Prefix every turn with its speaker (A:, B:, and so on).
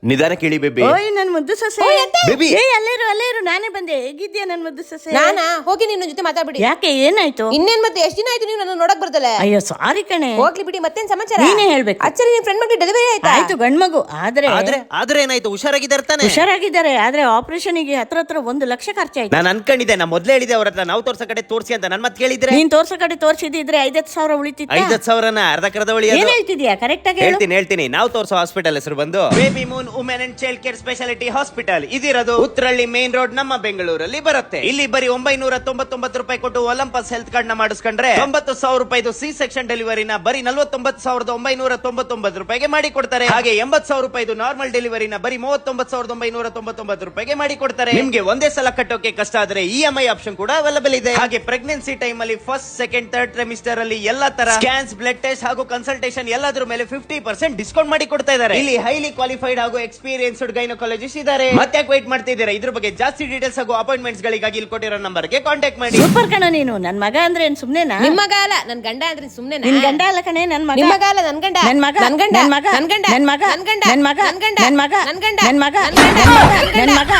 A: ನಿಧಾನ ಕೇಳಿ ಬೇಬಿ.
B: ಓಯ್ ನನ್ ಮುದ್ದು ಸೊಸೆ.
A: ಬೇಬಿ.
B: ಅಲ್ಲೇ ಇರು ನಾನೇ ಬಂದೆ. ಹೇಗಿದ್ಯಾ ನನ್ ಮುದ್ದು ಸೊಸೆ?
C: ನಾನಾ ಹೋಗಿ ನಿನ್ನ ಜೊತೆ ಮಾತಾಡ್ಬಿಡಿ.
B: ಯಾಕೆ ಏನಾಯ್ತು?
C: ಇನ್ನೇನ್ ಮತ್ತೆ ಎಷ್ಟ್ ದಿನ ಆಯ್ತು ನೀವು ನನ್ನ ನೋಡಕ್ ಬರ್ತಲ್ಲ?
B: ಅಯ್ಯೋ ಸಾರಿ ಕಣೆ.
C: ಹೋಗ್ಲಿ ಬಿಡಿ, ಮತ್ತೇನ್ ಸಮಾಚಾರ?
B: ನೀನೇ ಹೇಳ್ಬೇಕು.
C: ಅಚ್ಚರಿ ನಿನ್ ಫ್ರೆಂಡ್ ಮಗಳಿಗೆ ಡೆಲಿವರಿ ಆಯ್ತಾ?
B: ಆಯ್ತು ಗಂಡ್ ಮಗು.
A: ಆದ್ರೆ ಏನಾಯ್ತು? ಹುಷಾರಾಗಿದ್ದಾರೆ ತಾನೆ?
B: ಹುಷಾರಾಗಿದ್ದಾರೆ. ಆದ್ರೆ ಆಪರೇಷನ್ ಗೆ ಹತ್ರ 1 ಲಕ್ಷ ಖರ್ಚಾಯ್ತು.
A: ನಾನು ಅನ್ಕೊಂಡಿದ್ದೆ, ನಾ ಮೊದ್ಲೇ ಹೇಳಿದೆ ಅವ್ರ ಹತ್ರ ನಾವು ತೋರ್ಸೋ ಕಡೆ ತೋರ್ಸಿ ಅಂತ. ನನ್ ಮತ್ ಕೇಳಿದ್ರೆ
B: ನೀನ್ ತೋರ್ಸೋ ಕಡೆ ತೋರ್ಸಿದ್ರೆ 5,000 ಉಳಿತಿತ್ತ.
A: 5,000ನ ಅರ್ಧಕ್ಕರ್ಧ ಉಳಿ.
B: ಏನ್ ಹೇಳ್ತಿದ್ಯಾ? ಕರೆಕ್ಟ್ ಆಗಿ ಹೇಳು.
A: ಹೇಳ್ತೀನಿ. ನಾವು ತೋರ್ಸೋ ಹಾಸ್ಪಿಟಲ್ ಹೆಸರು ಬಂದು baby moon women and child care speciality hospital. ಇದಿರೋದು ಉತ್ರಳ್ಳಿ ಮೇನ್ ರೋಡ್, ನಮ್ಮ ಬೆಂಗಳೂರಲ್ಲಿ ಬರುತ್ತೆ. ಇಲ್ಲಿ ಬರೀ 999 ರೂಪಾಯಿ ಕೊಟ್ಟು ಒಲಂಪಸ್ ಹೆಲ್ತ್ ಕಾರ್ಡ್ ನ ಮಾಡಿಸ್ಕೊಂಡ್ರೆ 90,000 ರೂಪಾಯಿದು ಸಿ ಸೆಕ್ಷನ್ ಡೆಲಿವರಿನ ಬರೀ 49,999 ರೂಪಾಯಿಗೆ ಮಾಡಿ ಕೊಡ್ತಾರೆ. ಹಾಗೆ 80,000 ರೂಪಾಯಿದು ನಾರ್ಮಲ್ ಡೆಲಿವರಿನ ಬರೀ 39,999 ರೂಪಾಯಿಗೆ ಮಾಡಿ ಕೊಡ್ತಾರೆ. ನಿಮ್ಗೆ ಒಂದೇ ಸಲ ಕಟ್ಟೋಕೆ ಕಷ್ಟ ಆದ್ರೆ EMI ಆಪ್ಷನ್ ಕೂಡ ಅವೈಲೇಬಲ್ ಇದೆ. ಹಾಗೆ ಪ್ರೆಗ್ನೆನ್ಸಿ ಟೈಮ್ ಅಲ್ಲಿ ಫಸ್ಟ್, ಸೆಕೆಂಡ್, ಥರ್ಡ್ ಟ್ರೈಮಿಸ್ಟರ್ ಅಲ್ಲಿ ಎಲ್ಲಾ ತರ ಸ್ಕ್ಯಾನ್ಸ್, ಬ್ಲಡ್ ಟೆಸ್ಟ್ ಹಾಗೂ ಕನ್ಸಲ್ಟೇಷನ್ ಎಲ್ಲದ್ರ ಮೇಲೆ 50% ಡಿಸ್ಕೌಂಟ್ ಮಾಡಿ ಕೊಡ್ತಾ ಇದ್ದಾರೆ. ಇಲ್ಲಿ ಹೈಲಿ ಕ್ವಾಲಿಫೈಡ್ ಹಾಗೂ ಎಕ್ಸ್ಪೀರಿಯನ್ಸ್ಡ್ ಗೈನಕಾಲಜಿಸ್ಟ್ ಇದ್ದಾರೆ. ಮತ್ತೆ ವೈಟ್ ಮಾಡ್ತಿದ್ದೀರಾ? ಇದ್ರ ಬಗ್ಗೆ ಜಾಸ್ತಿ ಡೀಟೇಲ್ಸ್ ಹಾಗೂ ಅಪಾಯಿಂಟ್ಮೆಂಟ್ಸ್ ಗಳಿಗಾಗಿ ಇಲ್ಲಿ ಕೊಟ್ಟಿರೋ ನಂಬರ್ ಗೆ ಕಾಂಟ್ಯಾಕ್ಟ್ ಮಾಡಿ.
B: ಸೂಪರ್ ಕಣ ನೀನು. ನನ್ ಮಗ ಅಂದ್ರೆ ಏನ್ ಸುಮ್ನೆನಾ?
C: ನಿಮ್ ಮಗ ಅಲ್ಲ, ನನ್ ಗಂಡ ಅಂದ್ರೆ ಸುಮ್ನೆ.
B: ನಿನ್ ಗಂಡ ಅಲ್ಲ ಕಣೆ, ನನ್ ಮಗ.
C: ನಿಮ್ ಮಗ ಅಲ್ಲ, ನನ್ ಗಂಡ.
B: ನನ್ ಮಗ.
C: ನನ್ ಗಂಡ.
B: ನನ್ ಮಗ.
C: ನನ್ ಗಂಡ.
B: ನನ್ ಮಗ.
C: ನನ್ ಗಂಡ.
B: ನನ್ ಮಗ.
C: ನನ್ ಗಂಡ.
B: ನನ್ ಮಗ.
C: ನನ್ ಗಂಡ.
B: ನನ್ ಮಗ.
C: ನನ್ ಗಂಡ.
B: ನನ್ ಮಗ.